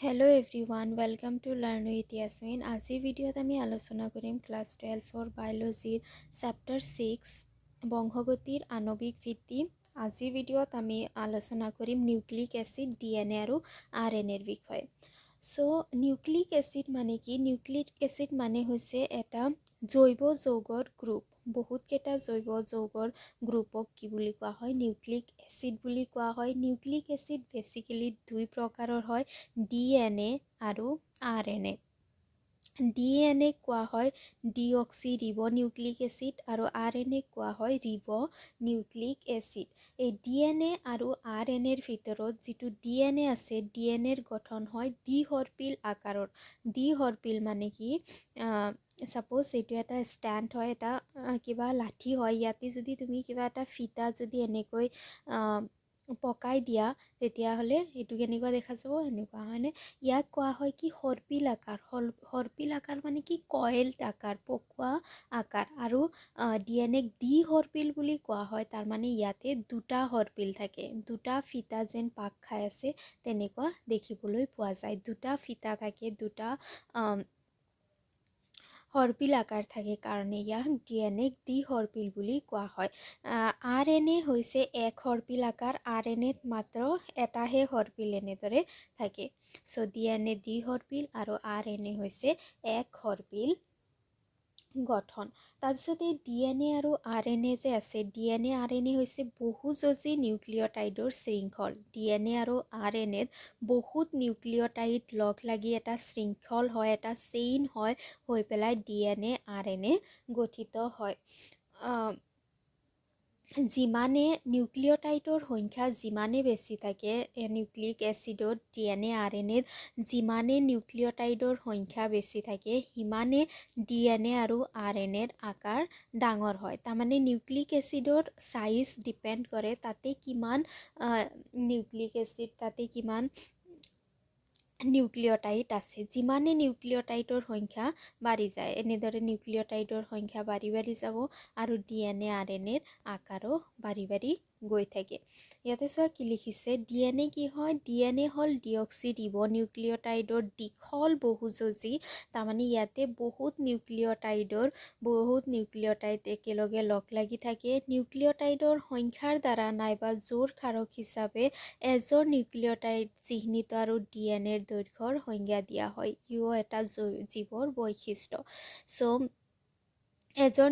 Hello' everyone, welcome to learn with Yasmin. আজিৰ ভিডিঅ'ত আমি আলোচনা কৰিম ক্লাছ 12 বায়'লজিৰ চেপ্টাৰ 6 বংশগতিৰ আণৱিক ভিত্তি। আজিৰ ভিডিঅ'ত আমি আলোচনা কৰিম নিউক্লিক এচিড, DNA আৰু RNAৰ বিষয়ে। চ' নিউক্লিক এচিড মানে কি? নিউক্লিক এচিড মানে হৈছে এটা জৈৱ যৌগৰ গ্ৰুপ। বহুতকেইটা জৈৱ যৌগৰ গ্ৰুপক কি বুলি কোৱা হয়? নিউক্লিক এচিড বুলি কোৱা হয়। নিউক্লিক এচিড বেচিকেলি দুই প্ৰকাৰৰ হয়, DNA আৰু RNA। DNA কোৱা হয় ডিঅক্সি ৰিব নিউক্লিক এচিড আৰু RNA কোৱা হয় ৰিব নিউক্লিক এচিড। এই DNA আৰু RNAৰ ভিতৰত যিটো DNA আছে, DNAৰ গঠন হয় দ্বিসৰ্পিল আকাৰৰ। দ্বিসৰ্পিল মানে কি? ছাপ'জ এইটো এটা ষ্টেণ্ড হয়, এটা কিবা লাঠি হয়। ইয়াতে যদি তুমি কিবা এটা ফিতা যদি এনেকৈ পকাই দিয়া, তেতিয়াহ'লে এইটো কেনেকুৱা দেখা যাব? এনেকুৱা হয়নে? ইয়াক কোৱা হয় কি? সৰ্পিল আকাৰ। সৰ্পিল আকাৰ মানে কি? কইল্ড আকাৰ, পকোৱা আকাৰ। আৰু DNAক দ্বিসৰ্পিল বুলি কোৱা হয়, তাৰমানে ইয়াতে দুটা সৰ্পিল থাকে, দুটা ফিতা যেন পাক খাই আছে তেনেকুৱা দেখিবলৈ পোৱা যায়। দুটা ফিতা থাকে, দুটা সৰ্পিল আকাৰ থাকে কাৰণে ইয়াক DNAক দ্বিসৰ্পিল বুলি কোৱা হয়। RNA হৈছে এক সৰ্পিল আকাৰ। RNAত মাত্ৰ এটাহে সৰ্পিল এনেদৰে থাকে। চ' DNA দ্বিসৰ্পিল আৰু RNA হৈছে এক সৰ্পিল গঠন। তাৰপিছত এই DNA আৰু RNA যে আছে, DNA RNA হৈছে বহুযোজী নিউক্লিঅটাইডৰ শৃংখল। DNA আৰু RNAত বহুত নিউক্লিঅটাইড লগ লাগি এটা শৃংখল হয়, এটা চেইন হয়, হৈ পেলাই DNA RNA গঠিত হয়। যিমানে নিউক্লিঅটাইডৰ সংখ্যা যিমানে বেছি থাকে নিউক্লিক এচিডত, DNA RNAত যিমানে নিউক্লিঅটাইডৰ সংখ্যা বেছি থাকে, সিমানে DNA আৰু RNAৰ আকাৰ ডাঙৰ হয়। তাৰমানে নিউক্লিক এচিডৰ চাইজ ডিপেণ্ড কৰে তাতে কিমান নিউক্লিক এচিড, তাতে কিমান নিউক্লিঅটাইড আছে। যিমানে নিউক্লিঅটাইডৰ সংখ্যা বাঢ়ি যায়, এনেদৰে নিউক্লিঅটাইডৰ সংখ্যা বাঢ়ি বাঢ়ি যাব আৰু DNA RNAৰ আকাৰো বাঢ়ি বাঢ়ি গৈ থাকে। ইয়াতে চোৱা কি লিখিছে, DNA কি হয়? DNA হ'ল ডিঅক্সি ৰিব নিউক্লিঅটাইডৰ দীঘল বহুযোজী। তাৰমানে ইয়াতে বহুত নিউক্লিঅটাইড একেলগে লগ লাগি থাকে। নিউক্লিঅটাইডৰ সংখ্যাৰ দ্বাৰা নাইবা জোৰ কাৰক হিচাপে এজৰ নিউক্লিঅটাইড চিহ্নিত আৰু DNAৰ দৈৰ্ঘ্যৰ সংজ্ঞা দিয়া হয়। ইও এটা জীৱৰ বৈশিষ্ট্য। চ' এজৰ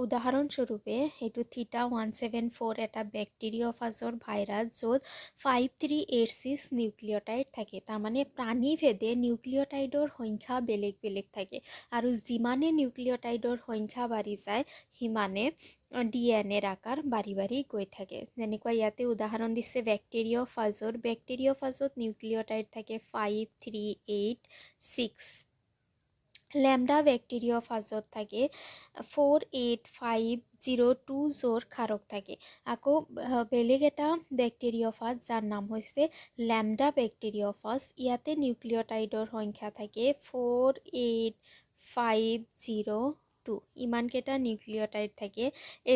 উদাহৰণস্বৰূপে এইটো θ174 এটা বেক্টেৰিঅফাজৰ ভাইৰাছ, য'ত 5386 নিউক্লিঅটাইড থাকে। তাৰমানে প্ৰাণীভেদে নিউক্লিঅটাইডৰ সংখ্যা বেলেগ বেলেগ থাকে আৰু যিমানে নিউক্লিঅটাইডৰ সংখ্যা বাঢ়ি যায়, সিমানে DNAৰ আকাৰ বাঢ়ি বাঢ়ি গৈ থাকে। যেনেকুৱা ইয়াতে উদাহৰণ দিছে বেক্টেৰিঅফাজৰ। বেক্টেৰিঅফাজত নিউক্লিঅটাইড থাকে 5386। লেমডা বেক্টেৰিঅফাজত থাকে 48502 জোৰ ক্ষাৰক থাকে। আকৌ বেলেগ এটা বেক্টেৰিঅফাজ যাৰ নাম হৈছে লেমডা বেক্টেৰিঅফাজ, ইয়াতে নিউক্লিঅটাইডৰ সংখ্যা থাকে 48502। ইমানকেইটা নিউক্লিঅটাইড থাকে।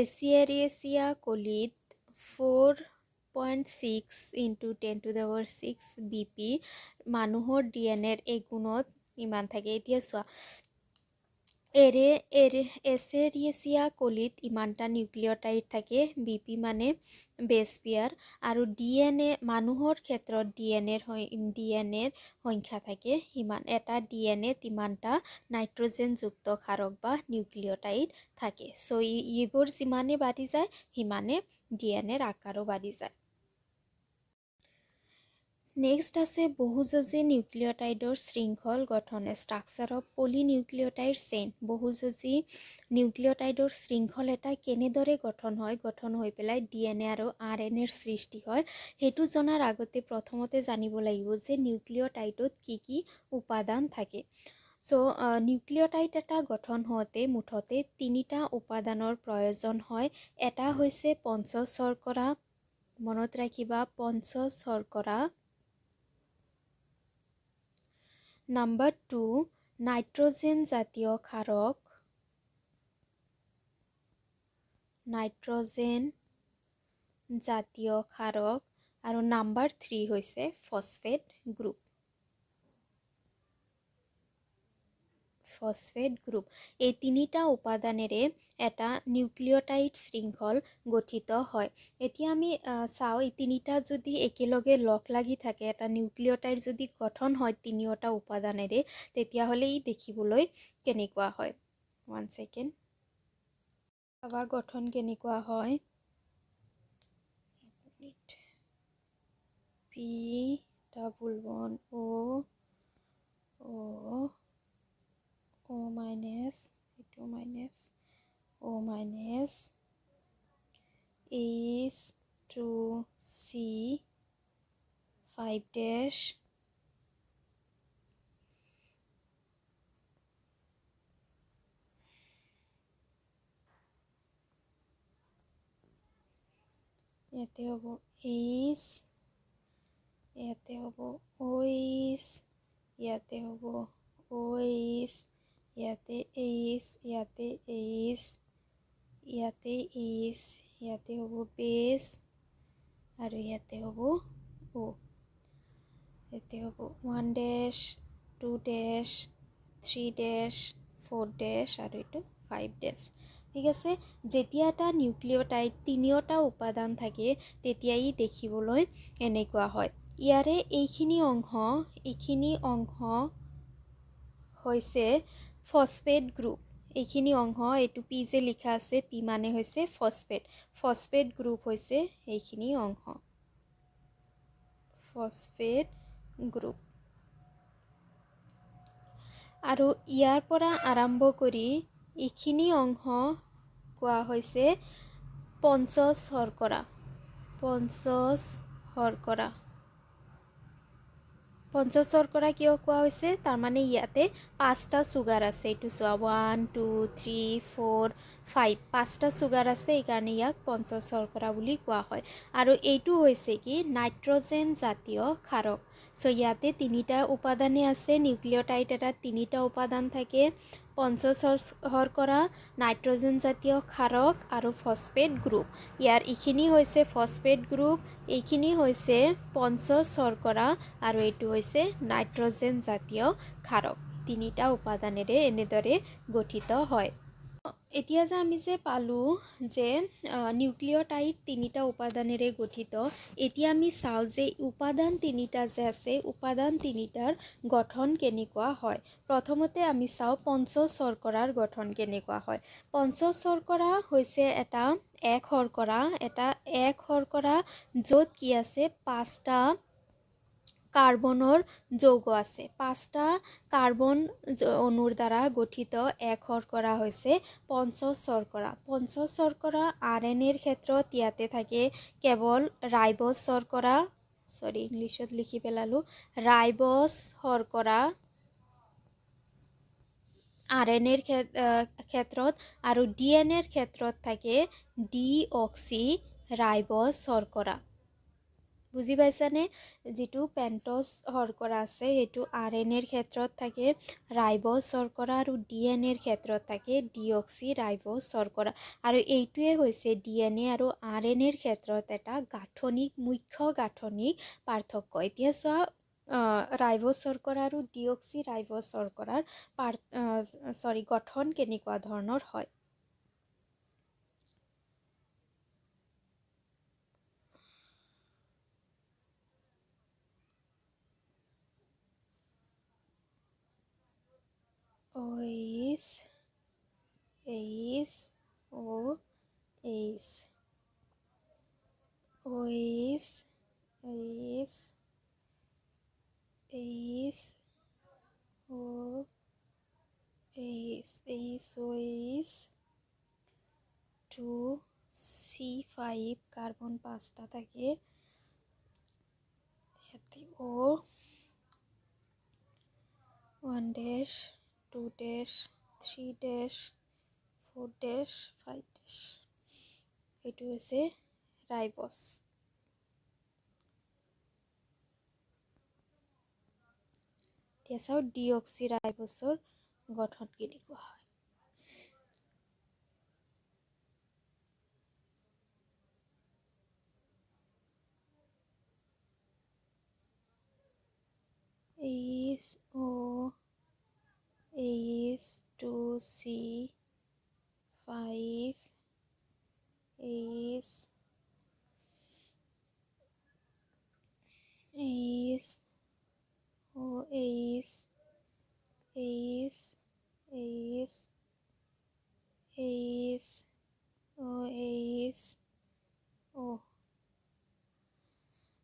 এচিয়েৰিয়েচিয়া কলিত 4.6 × 10⁶ BP মানুহৰ DNAৰ এগুণত ইমান থাকে। এতিয়া চোৱা, এচেৰিয়েচিয়া কলিত ইমানটা নিউক্লিঅটাইড থাকে, BP মানে বেছ পেয়াৰ, আৰু DNA মানুহৰ ক্ষেত্ৰত DNAৰ সংখ্যা থাকে সিমান। এটা DNAত ইমানটা নাইট্ৰজেনযুক্ত ক্ষাৰক বা নিউক্লিঅটাইড থাকে। চ' এইবোৰ যিমানে বাঢ়ি যায়, সিমানে DNAৰ আকাৰো বাঢ়ি যায়। নেক্সট আছে বহুযোজী নিউক্লিঅটাইডৰ শৃংখল গঠন, ষ্ট্ৰাকচাৰ অফ পলিনিউক্লিঅটাইড চেইন। বহুযোজী নিউক্লিঅটাইডৰ শৃংখল এটা কেনেদৰে গঠন হয়, গঠন হৈ পেলাই DNA আৰু RNAৰ সৃষ্টি হয়, সেইটো জনাৰ আগতে প্ৰথমতে জানিব লাগিব যে নিউক্লিঅটাইডত কি কি উপাদান থাকে। চ' নিউক্লিঅটাইড এটা গঠন হওঁতে মুঠতে তিনিটা উপাদানৰ প্ৰয়োজন হয়। এটা হৈছে পঞ্চশৰ্কৰা, মনত ৰাখিবা পঞ্চশৰ্কৰা। নাম্বাৰ 2 নাইট্ৰজেন জাতীয় ক্ষাৰক, আৰু নাম্বাৰ 3 হৈছে ফছফেট গ্ৰুপ। Phosphate group. এই তিনিটা উপাদানেৰে এটা নিউক্লিঅটাইড শৃংখল গঠিত হয়। এতিয়া আমি চাওঁ এই তিনিটা যদি একেলগে লগ লাগি থাকে, এটা নিউক্লিঅটাইড যদি গঠন হয় তিনিওটা উপাদানেৰে, তেতিয়াহ'লে ই দেখিবলৈ কেনেকুৱা হয়। 1 সেকেন্ড। চাবা গঠন কেনেকুৱা হয়। P+1O O minus O minus H2C5 dash ইয়াতে হ'ব H, ইয়াতে হ'ব OH, ইয়াতে হ'ব OH, ইয়াতে H, ইয়াতে H, ইয়াতে H, ইয়াতে হ'ব বেছ আৰু ইয়াতে হ'ব O। ইয়াতে হ'ব 1 dash 2 dash 3 dash 4 dash আৰু এইটো 5 dash। ঠিক আছে, যেতিয়া এটা নিউক্লিঅটাইড তিনিওটা উপাদান থাকে তেতিয়া ই দেখিবলৈ এনেকুৱা হয়। ইয়াৰে এইখিনি অংশ হৈছে ফসফেট গ্ৰুপ। এইখিনি অংশ, এইটো পি যে লিখা আছে, পি মানে হৈছে ফসফেট গ্ৰুপ হৈছে এইখিনি অংশ, ফসফেট গ্ৰুপ। আৰু ইয়াৰ পৰা আৰম্ভ কৰি এইখিনি অংশ কোৱা হৈছে পঞ্চশৰ্কৰা। পঞ্চশৰ্কৰা কিয় কোৱা হৈছে? তাৰমানে ইয়াতে 5টা চুগাৰ আছে। এইটো চোৱা 1 2 3 4 5 5টা চুগাৰ আছে, এইকাৰণে ইয়াক পঞ্চশৰ্কৰা বুলি কোৱা হয়। আৰু এইটো হৈছে কি নাইট্ৰজেন জাতীয় ক্ষাৰক। চ' ইয়াতে তিনিটা উপাদানে আছে, নিউক্লিঅটাইড এটা তিনিটা উপাদান থাকে, পঞ্চশৰ্কৰা, নাইট্ৰজেন জাতীয় ক্ষাৰক আৰু ফসফেট গ্ৰুপ। ইয়াৰ এইখিনি হৈছে ফসফেট গ্ৰুপ, এইখিনি হৈছে পঞ্চশৰ্কৰা আৰু এইটো হৈছে নাইট্ৰজেন জাতীয় ক্ষাৰক। তিনিটা উপাদানেৰে এনেদৰে গঠিত হয়। এতিয়া যে আমি যে পালোঁ যে নিউক্লিঅটাইড তিনিটা উপাদানেৰে গঠিত, এতিয়া আমি চাওঁ যে উপাদান তিনিটা যে আছে, উপাদান তিনিটাৰ গঠন কেনেকুৱা হয়। প্ৰথমতে আমি চাওঁ পঞ্চশৰ্কৰাৰ গঠন কেনেকুৱা হয়। পঞ্চশৰ্কৰা হৈছে এটা এক শৰ্কৰা য'ত কি আছে 5টা কাৰ্বনৰ যৌগ আছে। 5টা কাৰ্বন অণুৰ দ্বাৰা গঠিত এক শৰ্কৰা হৈছে পঞ্চশৰ্কৰা। পঞ্চশৰ্কৰা RNAৰ ক্ষেত্ৰত ইয়াতে থাকে কেৱল ৰাইবছ শৰ্কৰা, ইংলিছত লিখি পেলালোঁ, ৰাইবছ শৰ্কৰা RNAৰ ক্ষেত্ৰত, আৰু DNAৰ ক্ষেত্ৰত থাকে ডিঅক্সি ৰাইবছ শৰ্কৰা। বুজি পাইছানে? যিটো পেণ্টছ শৰ্কৰা আছে সেইটো RNAৰ ক্ষেত্ৰত থাকে ৰাইবছ শৰ্কৰা আৰু DNAৰ ক্ষেত্ৰত থাকে ডিঅক্সি ৰাইবছ শৰ্কৰা। আৰু এইটোৱে হৈছে DNA আৰু RNAৰ ক্ষেত্ৰত এটা মুখ্য গাঠনিক পাৰ্থক্য। এতিয়া চোৱা ৰাইবছ শৰ্কৰা আৰু ডিঅক্সি ৰাইবছ শৰ্কৰাৰ গঠন কেনেকুৱা ধৰণৰ হয়। OH H2C5 কার্বন 5টা থাকে, O 1 dash 2 dash 3 dash 4 dash 5 dash, এইটো হৈছে ৰাইবছ। এতিয়া চাওঁ ডিঅক্সি ৰাইবছৰ গঠন কেনেকুৱা হয়। C 5 H H O H H H H O H O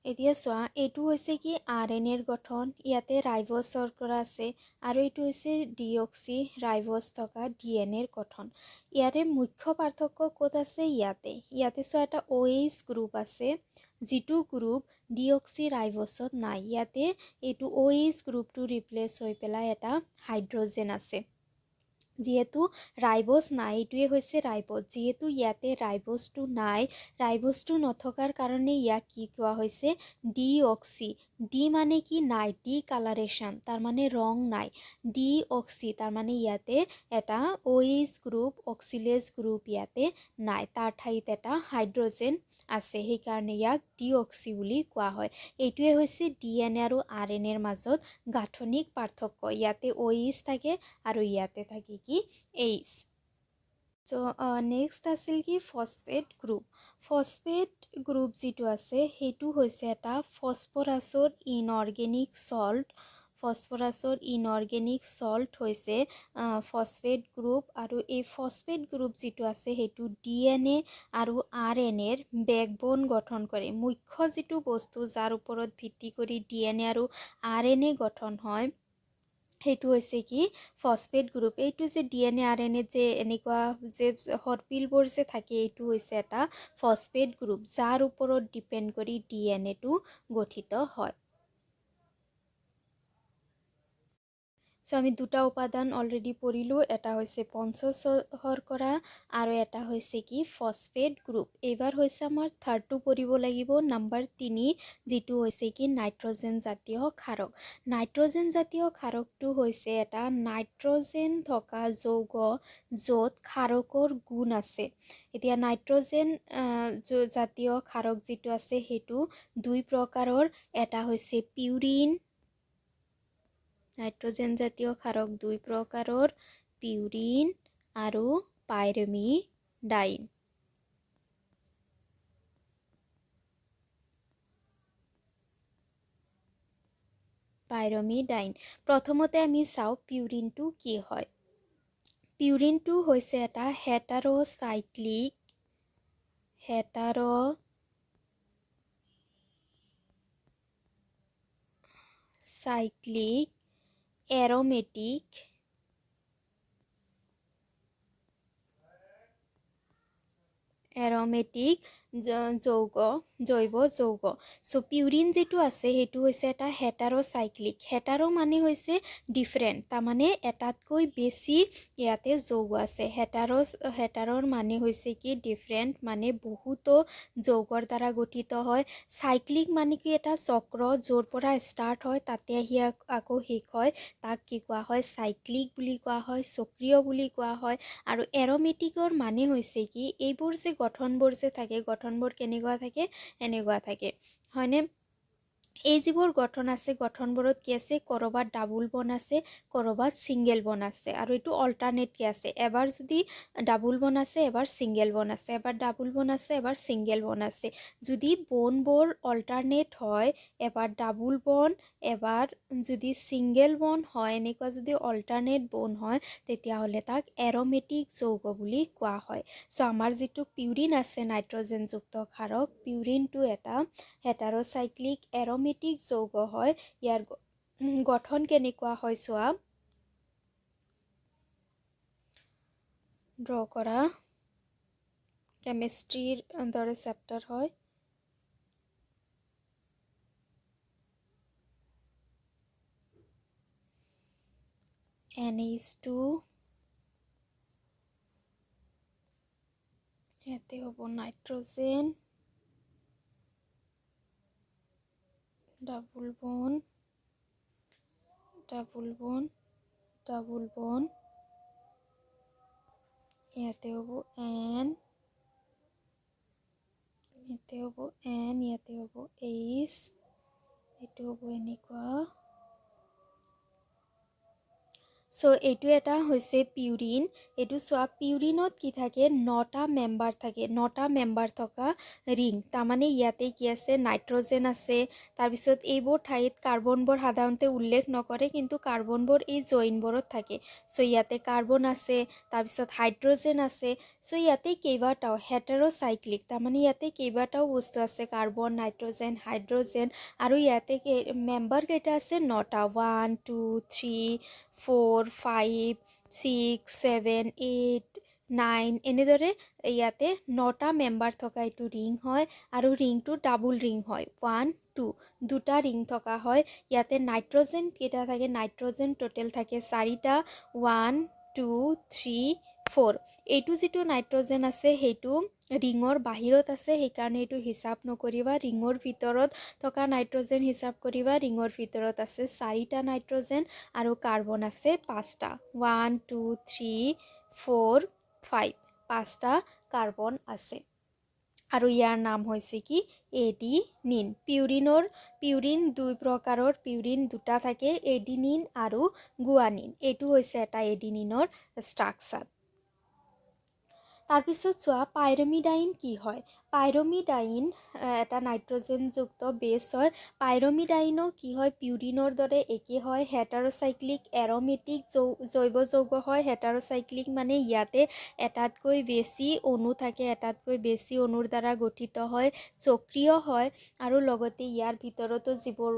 এতিয়া চোৱা এইটো হৈছে কি RNA গঠন ইয়াতে ৰাইবছ শৰ্কৰা আছে আৰু এইটো হৈছে ডিঅক্সি ৰাইবছ থকা DNA গঠন ইয়াৰে মুখ্য পাৰ্থক্য ক'ত আছে ইয়াতে চোৱা এটা OH গ্ৰুপ আছে যিটো গ্ৰুপ ডিঅক্সি ৰাইবছত নাই ইয়াতে এইটো OH গ্ৰুপটো ৰিপ্লেস হৈ পেলাই এটা হাইড্ৰোজেন আছে যেহেতু ৰাইবছ নাই এইটোৱে হৈছে ৰাইবছ যেহেতু ইয়াতে ৰাইবছটো নাই ৰাইবছটো নথকাৰ কাৰণে ইয়াক কি কোৱা হৈছে ডিঅক্সি ডি মানে কি নাই ডি কালাৰেশন তাৰ মানে ৰং নাই ডিঅক্সি তাৰ মানে ইয়াতে এটা OH গ্ৰুপ অক্সিলেজ গ্ৰুপ ইয়াতে নাই তাৰ ঠাইত এটা হাইড্ৰোজেন আছে সেই কাৰণে ইয়াক ডিঅক্সি বুলি কোৱা হয় এইটোৱে হৈছে DNA আৰু RNA ৰ মাজত গাঠনিক পাৰ্থক্য ইয়াতে OH থাকে আৰু ইয়াতে থাকে কি H So next আছিল কি ফসফেট গ্ৰুপ যিটো আছে হেতু হৈছে এটা ফসফৰাছৰ ইনঅৰ্গেনিক সল্ট হৈছে ফসফেট গ্ৰুপ আৰু এই ফসফেট গ্ৰুপ যিটো আছে হেতু DNA আৰু RNA ৰ বেকবোন গঠন কৰে মুখ্য যিটো বস্তু যাৰ ওপৰত ভিত্তি কৰি DNA আৰু RNA গঠন হয় হেতু হৈছে কি ফসফেট গ্ৰুপ এইটো যে DNA RNA যে এনেকুৱা যে হৰপিলবোৰ যে থাকে এইটো হৈছে এটা ফসফেট গ্ৰুপ যাৰ ওপৰত ডিপেন্ড কৰি DNA টো গঠিত হয় সো আমি দুটা উপাদান অলৰেডি পঢ়িলো এটা হৈছে পঞ্চশৰ্কৰা আৰু এটা হৈছে কি ফসফেট গ্ৰুপ এবাৰ হৈছে আমাৰ থাৰ্ডটো পঢ়িব লাগিব নাম্বাৰ 3 যিটো হৈছে কি নাইট্ৰজেন জাতীয় ক্ষাৰক নাইট্ৰজেন জাতীয় ক্ষাৰকটো হৈছে এটা নাইট্ৰজেন থকা যৌগ য'ত ক্ষাৰকৰ গুণ আছে এতিয়া নাইট্ৰজেন জাতীয় ক্ষাৰক যিটো আছে হেতু দুই প্ৰকাৰৰ এটা হৈছে পিউৰিন নাইট্ৰজেন জাতীয় ক্ষাৰক দুই প্ৰকাৰৰ পিউৰিন আৰু পাইৰমিডাইন প্ৰথমতে আমি চাও পিউৰিনটো কি হয় পিউৰিনটো হৈছে এটা হেটাৰ'চাইক্লিক এৰমেটিক জৈৱ যৌগ সো পিউৰিন যেটো আছে হেতু হৈছে এটা হেটাৰ'চাইক্লিক হেটাৰ' মানে হৈছে ডিফাৰেন্ট তাৰ মানে এটাতকৈ বেছি ইয়াতে যৌগ আছে হেটাৰৰ মানে হৈছে কি ডিফাৰেন্ট মানে বহুতো যৌগৰ দ্বাৰা গঠিত হয় সাইক্লিক মানে কি এটা চক্ৰ যৰ পৰা স্টাৰ্ট হয় তাতে আহি আকৌ শেষ হয় তাক কি কোৱা হয় সাইক্লিক বুলি কোৱা হয় চক্ৰীয় বুলি কোৱা হয় আৰু এৰমেটিকৰ মানে হৈছে কি এইবোৰ যে গঠনবোৰ যে থাকে গঠনবোৰ কেনেকুৱা থাকে এনেকুৱা থাকে হয়নে এই যিবোৰ গঠন আছে গঠনবোৰত কি আছে কৰবাত ডাবল বন আছে কৰবাত সিঙ্গেল বন আছে আৰু এটো অল্টাৰনেট কি আছে এবাৰ যদি ডাবল বন আছে এবাৰ সিঙ্গেল বন আছে এবাৰ ডাবল বন আছে এবাৰ সিঙ্গেল বন আছে যদি বনবোৰ অল্টাৰনেট হয় এবাৰ ডাবল বন এবাৰ যদি সিঙ্গেল বন হয় এনেকুৱা যদি অল্টাৰনেট বন হয় তেতিয়া হলে তাক এৰমেটিক যৌগ বুলি কোৱা হয় সো আমাৰ যেটো পিউৰিন আছে নাইট্ৰজেন যুক্ত ক্ষাৰক পিউৰিনটো এটা হেটাৰ'চাইক্লিক এৰমেটিক যৌগ হয় ইয়াৰ গঠন কেনেকুৱা হয় সোৱা ড্ৰ কৰা কেমিষ্ট্ৰিৰ দৰে চেপ্টাৰ হয় NH2 ইয়াতে হ'ব নাইট্ৰজেন ডাবল বন ইয়াতে হ'ব N ইয়াতে হ'ব N ইয়াতে হ'ব H এটো হ'ব এনেকুৱা সো এইটো এটা হৈছে পিউৰিন। এইটো চোৱা, পিউৰিনত কি থাকে, 9টা মেম্বাৰ থাকে, 9টা মেম্বাৰ থকা ৰিং। তাৰমানে ইয়াতে কি আছে, নাইট্ৰজেন আছে। তাৰপিছত এইবোৰ ঠাইত কাৰ্বনবোৰ সাধাৰণতে উল্লেখ নকৰে, কিন্তু কাৰ্বনবোৰ এই জইনবোৰত থাকে। সো ইয়াতে কাৰ্বন আছে, তাৰপিছত হাইড্ৰজেন আছে। সো ইয়াতে কেইবাটাও হেটেৰ'চাইক্লিক, তাৰমানে ইয়াতে কেইবাটাও বস্তু আছে, কাৰ্বন, নাইট্ৰজেন, হাইড্ৰজেন। আৰু ইয়াতে মেম্বাৰ কেইটা আছে, 9টা, 1 2 3 4 5 6 7 8 9, এনেদৰে ইয়াতে 9টা মেম্বাৰ থকা এইটো ৰিং হয়। আৰু ৰিংটো ডাবল ৰিং হয়, 1 2, দুটা ৰিং থকা হয়। ইয়াতে নাইট্ৰজেন কেইটা থাকে, নাইট্ৰজেন টোটেল থাকে 4টা, 1 2 3 4। এইটো যিটো নাইট্ৰজেন আছে সেইটো ৰিঙৰ বাহিৰত আছে, সেইকাৰণে এইটো হিচাপ নকৰিবা। ৰিঙৰ ভিতৰত থকা নাইট্ৰজেন হিচাপ কৰিবা। ৰিঙৰ ভিতৰত আছে 4টা নাইট্ৰজেন আৰু কাৰ্বন আছে 5টা, 1 2 3 4 5, 5টা কাৰ্বন আছে। আৰু ইয়াৰ নাম হৈছে কি, এডিনিন। পিউৰিন 2 প্ৰকাৰৰ, পিউৰিন 2টা থাকে, এডিনিন আৰু গুৱানিন। এইটো হৈছে এটা এডিনিনৰ ষ্ট্ৰাকচাৰ। তাৰপিছত চোৱা, পাইৰমিডাইন কি হয়। পাইৰমিডাইন এটা নাইট্ৰজেনযুক্ত বেছ হয়। পাইৰমিডাইনো কি হয়, পিউৰিনৰ দৰে একে হয়, হেটাৰ'চাইক্লিক এৰ'মেটিক জৈৱ যৌগ হয়। হেটাৰ'চাইক্লিক মানে ইয়াতে এটাতকৈ বেছি অণু থাকে, এটাতকৈ বেছি অণুৰ দ্বাৰা গঠিত হয়, চক্ৰীয় হয়। আৰু লগতে ইয়াৰ ভিতৰতো যিবোৰ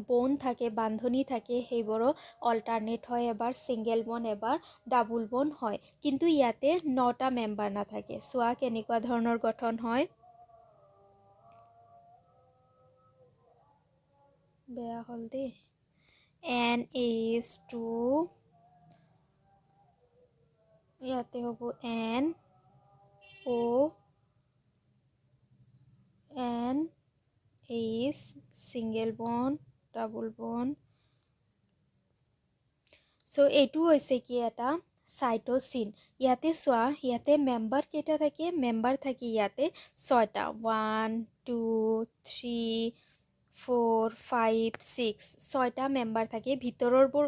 বন থাকে, বান্ধনি থাকে, সেইবোৰো অল্টাৰনেট হয়, এবাৰ ছিংগেল বন, এবাৰ ডাবল বন হয়। কিন্তু ইয়াতে 9টা মেম্বাৰ নাথাকে। চোৱা কেনেকুৱা ধৰণৰ গঠন হয়। বেয়া হ'ল দেই। NH2, ইয়াতে হ'ব NO, NH, ছিংগেল বন, ডাবল বন। সো এইটো হৈছে কি, এটা চাইটোচিন। ইয়াতে চোৱা, ইয়াতে মেম্বাৰ কেইটা থাকে, মেম্বাৰ থাকে ইয়াতে 6টা, 1 2 3 4 5 6, 6টা মেম্বাৰ থাকে। ভিতৰৰবোৰ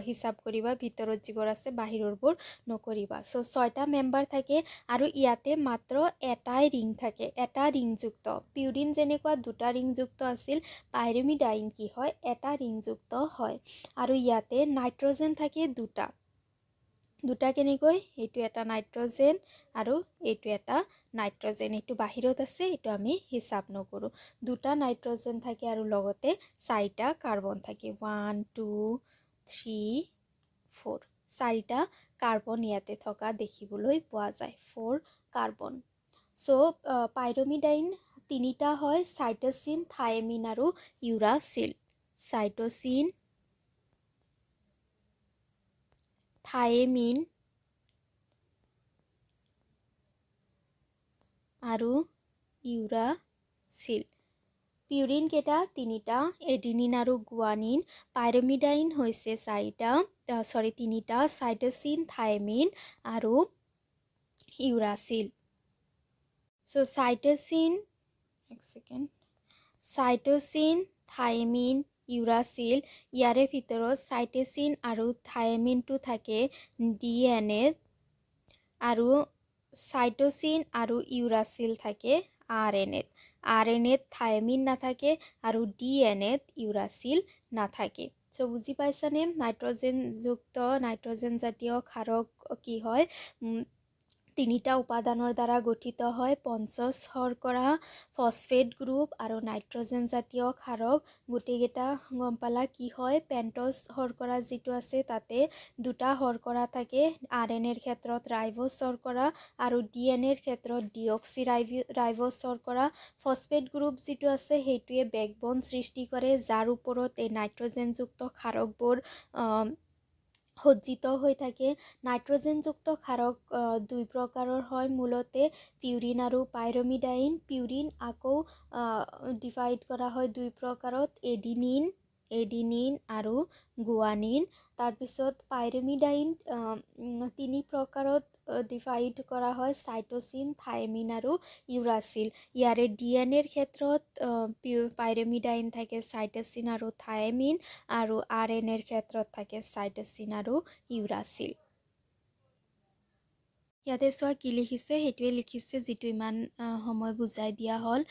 হিচাপ কৰিবা, ভিতৰত যিবোৰ আছে, বাহিৰৰবোৰ নকৰিবা। সো 6টা মেম্বাৰ থাকে আৰু ইয়াতে মাত্ৰ এটাই ৰিং থাকে, এটা ৰিংযুক্ত। পিউৰিন যেনেকুৱা 2টা ৰিংযুক্ত আছিল, পাইৰমিডাইন কি হয়, এটা ৰিংযুক্ত হয়। আৰু ইয়াতে নাইট্ৰজেন থাকে 2টা। কেনেকৈ, এইটো এটা নাইট্ৰজেন আৰু এইটো এটা নাইট্ৰজেন। এইটো বাহিৰত আছে, এইটো আমি হিচাপ নকৰোঁ। 2টা নাইট্ৰজেন থাকে আৰু লগতে 4টা কাৰ্বন থাকে, 1 2 3 4, 4টা কাৰ্বন ইয়াতে থকা দেখিবলৈ পোৱা যায়, 4 কাৰ্বন। সো পাইৰমিডাইন 3টা হয়, চাইটোচিন, থায়ামিন আৰু ইউৰাচিল। চাইটোচিন, থায়ামিন আৰু ইউৰাচিল। পিউৰিন কেইটা, 3টা, এডিনিন আৰু গুৱানিন। পাইৰমিডাইন হৈছে 3টা, চাইটোচিন, থায়ামিন আৰু ইউৰাচিল। সো চাইটোচিন, থায়ামিন, ইউৰাচিল, ইয়াৰে ভিতৰত চাইটোচিন আৰু থায়ামিনটো থাকে DNA, আৰু চাইটোচিন আৰু ইউৰাচিল থাকে RNA। RNAত থায়ামিন নাথাকে আৰু DNAত ইউৰাচিল নাথাকে। সো বুজি পাইছানে, নাইট্ৰজেন জাতীয় ক্ষাৰক কি হয়, 3টা উপাদানৰ দ্বাৰা গঠিত হয়, পঞ্চছ শৰ্কৰা, ফছফেট গ্ৰুপ আৰু নাইট্ৰজেন জাতীয় ক্ষাৰক। গোটেইকেইটা গম পালা কি হয়। পেণ্টছ শৰ্কৰা যিটো আছে, তাতে 2টা শৰ্কৰা থাকে, RNAৰ ক্ষেত্ৰত ৰাইবছ শৰ্কৰা আৰু DNAৰ ক্ষেত্ৰত ডিঅক্সি ৰাইবছ শৰ্কৰা। ফছফেট গ্ৰুপ যিটো আছে, সেইটোৱে বেকবন সৃষ্টি কৰে, যাৰ ওপৰত এই নাইট্ৰজেনযুক্ত ক্ষাৰকবোৰ সজ্জিত হৈ থাকে। নাইট্ৰজেনযুক্ত ক্ষাৰক 2 প্ৰকাৰৰ হয় মূলতে, পিউৰিন আৰু পাইৰমিডাইন। পিউৰিন আকৌ ডিভাইড কৰা হয় 2 প্ৰকাৰত, এডিনিন আৰু গুৱানিন। তাৰপিছত পাইৰমিডাইন 3 প্ৰকাৰত ডিভাইড কৰা হয় চাইটোচিন, থাইমিন আৰু ইউৰাচিল। ইয়াৰে ডিএনএৰ ক্ষেত্ৰত পাইৰেমিডাইন থাকে, চাইটোচিন আৰু থাইমিন, আৰু আৰএনএৰ ক্ষেত্ৰত থাকে চাইটোচিন আৰু ইউৰাচিল। ইয়াতে চোৱা কি লিখিছে, সেইটোৱে লিখিছে যিটো ইমান সময় বুজাই দিয়া হ'ল।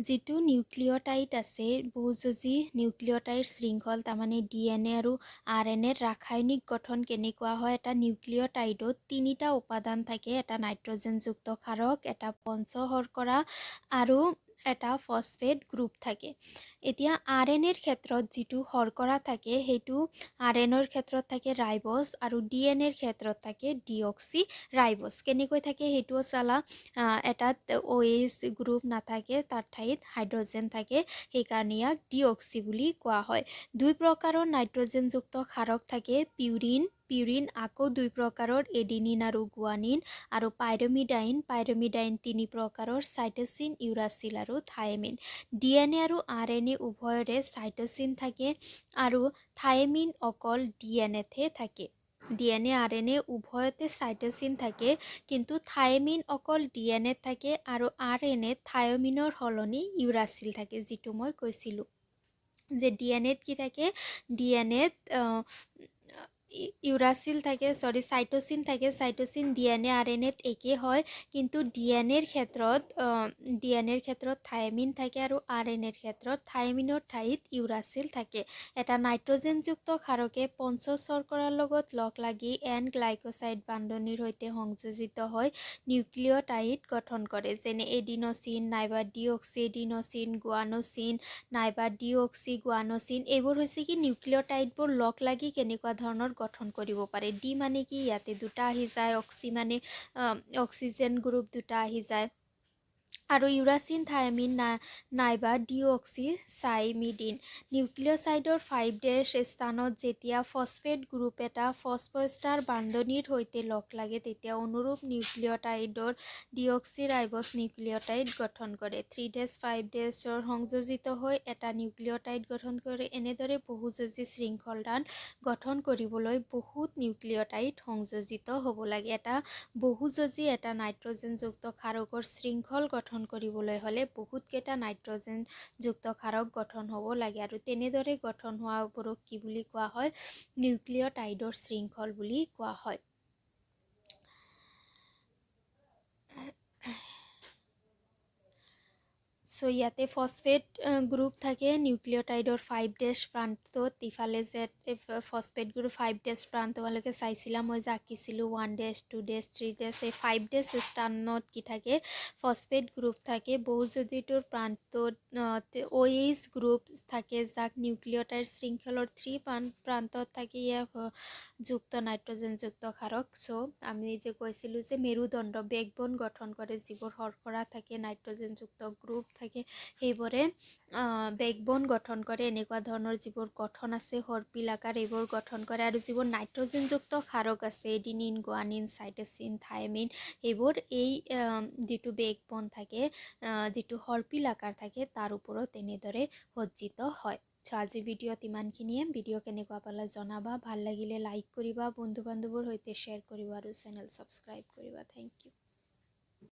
যিটো নিউক্লিঅ'টাইড আছে, বহুযুজী নিউক্লিঅ'টাইড শৃংখল, তাৰমানে ডিএনএ আৰু আৰএনএৰ ৰাসায়নিক গঠন কেনেকুৱা হয়। এটা নিউক্লিঅ'টাইডত 3টা উপাদান থাকে, এটা নাইট্ৰজেনযুক্ত ক্ষাৰক, এটা পঞ্চশৰ্কৰা আৰু এটা ফসফেট গ্ৰুপ থাকে। এতিয়া আৰএনএৰ ক্ষেত্ৰত যিটো শৰ্কৰা থাকে সেইটো আৰএনএৰ ক্ষেত্ৰত থাকে ৰাইবছ আৰু ডিএনএৰ ক্ষেত্ৰত থাকে ডিঅক্সি ৰাইবছ। কেনেকৈ থাকে সেইটোও চালা, এটাত OH গ্ৰুপ নাথাকে, তাৰ ঠাইত হাইড্ৰজেন থাকে, সেইকাৰণে ইয়াক ডিঅক্সি বুলি কোৱা হয়। 2 প্ৰকাৰৰ নাইট্ৰজেনযুক্ত ক্ষাৰক থাকে, পিউৰিন আকৌ 2 প্ৰকাৰৰ, এডিনিন আৰু গুৱানিন, আৰু পাইৰমিডাইন 3 প্ৰকাৰৰ, চাইটোচিন, ইউৰাচিল আৰু থাইমিন। ডিএনএ আৰু আৰএনএ উভয়ৰে চাইটোচিন থাকে আৰু থাইমিন অকল ডিএনএতহে থাকে। ডিএনএ আৰএনএ উভয়তে চাইটোচিন থাকে, কিন্তু থাইমিন অকল ডিএনএত থাকে আৰু আৰএনএত থাইমিনৰ সলনি ইউৰাচিল থাকে। যিটো মই কৈছিলোঁ যে ডিএনএত কি থাকে, ডিএনএত ইউৰাচিল থাকে, চাইটোচিন থাকে। চাইটোচিন ডিএনএ আৰএনএত একে হয়, কিন্তু ডিএনএৰ ক্ষেত্ৰত থাইমিন থাকে আৰু আৰএনএৰ ক্ষেত্ৰত থাইমিনৰ ঠাইত ইউৰাচিল থাকে। এটা নাইট্ৰজেনযুক্ত ক্ষাৰকে পঞ্চশৰ্কৰাৰ লগত লগ লাগি এন গ্লাইকোছাইড বান্ধনিৰ সৈতে সংযোজিত হৈ নিউক্লিঅ'টাইড গঠন কৰে, যেনে এডিন'চিন নাইবা ডিঅক্সি এডিন'চিন, গুৱান'চিন নাইবা ডিঅক্সি গুৱান'চিন। এইবোৰ হৈছে কি নিউক্লিঅ'টাইডবোৰ লগ লাগি কেনেকুৱা ধৰণৰ গঠন কৰিব পাৰে। ডি মানে কি, ইয়াতে 2টা আহি যায়, অক্সি মানে অক্সিজেন গ্ৰুপ 2টা আহি যায়, আৰু ইউৰাচিন, থাইমিন নাইবা ডিঅক্সি চাইমিডিন। নিউক্লিঅ'চাইডৰ 5' স্থানত যেতিয়া ফসফেট গ্ৰুপ এটা ফসফেষ্টাৰ বান্ধনিৰ সৈতে লগ লাগে, তেতিয়া অনুৰূপ নিউক্লিঅ'টাইডৰ ডিঅক্সি ৰাইবছ নিউক্লিঅ'টাইড গঠন কৰে। 3' 5'ৰ সংযোজিত হৈ এটা নিউক্লিঅ'টাইড গঠন কৰে। এনেদৰে বহুযুজী শৃংখলদান গঠন কৰিবলৈ বহুত নিউক্লিঅ'টাইড সংযোজিত হ'ব লাগে। এটা বহুযুজী এটা নাইট্ৰজেনযুক্ত ক্ষাৰকৰ শৃংখল গঠন কৰিবলৈ হ'লে বহুতকেইটা নাইট্ৰজেনযুক্ত ক্ষাৰক গঠন হ'ব লাগে, আৰু তেনেদৰে গঠন হোৱাবোৰক কি বুলি কোৱা হয়, নিউক্লিঅ'টাইডৰ শৃংখল বুলি কোৱা হয়। সো ইয়াতে ফসফেট গ্ৰুপ থাকে নিউক্লিঅ'টাইডৰ 5' প্ৰান্তত। ইফালে যে ফসফেট গ্ৰুপ 5' প্ৰান্ত তোমালোকে চাইছিলা, মই যে আঁকিছিলোঁ 1', 2', 3', এই 5' স্থানত কি থাকে, ফসফেট গ্ৰুপ থাকে। বহুযুজীটোৰ প্ৰান্তত OH গ্ৰুপ থাকে, যাক নিউক্লিঅ'টাইড শৃংখলৰ 3 প্ৰান্তত থাকে ইয়াৰ যুক্ত নাইট্ৰজেনযুক্ত ক্ষাৰক। চ' আমি যে কৈছিলোঁ যে মেৰুদণ্ড বেকবন গঠন কৰে, যিবোৰ শৰ্কৰা থাকে, নাইট্ৰজেনযুক্ত গ্ৰুপ থাকে, সেইবোৰে বেকবন গঠন কৰে। এনেকুৱা ধৰণৰ যিবোৰ গঠন আছে সৰ্পিল আকাৰ, এইবোৰ গঠন কৰে। আৰু যিবোৰ নাইট্ৰজেনযুক্ত ক্ষাৰক আছে, এডিনিন, গুৱানিন, চাইটোচিন, থাইমিন, এইবোৰ এই যিটো বেকবন থাকে, যিটো সৰ্পিল আকাৰ থাকে, তাৰ ওপৰত এনেদৰে সজ্জিত হয়। চ' আজি ভিডিঅ'ত ইমানখিনিয়ে। ভিডিঅ' কেনেকুৱা পালা জনাবা, ভাল লাগিলে লাইক কৰিবা, বন্ধু বান্ধৱৰ সৈতে শ্বেয়াৰ কৰিবা আৰু চেনেল ছাবস্ক্ৰাইব কৰিবা। Thank U.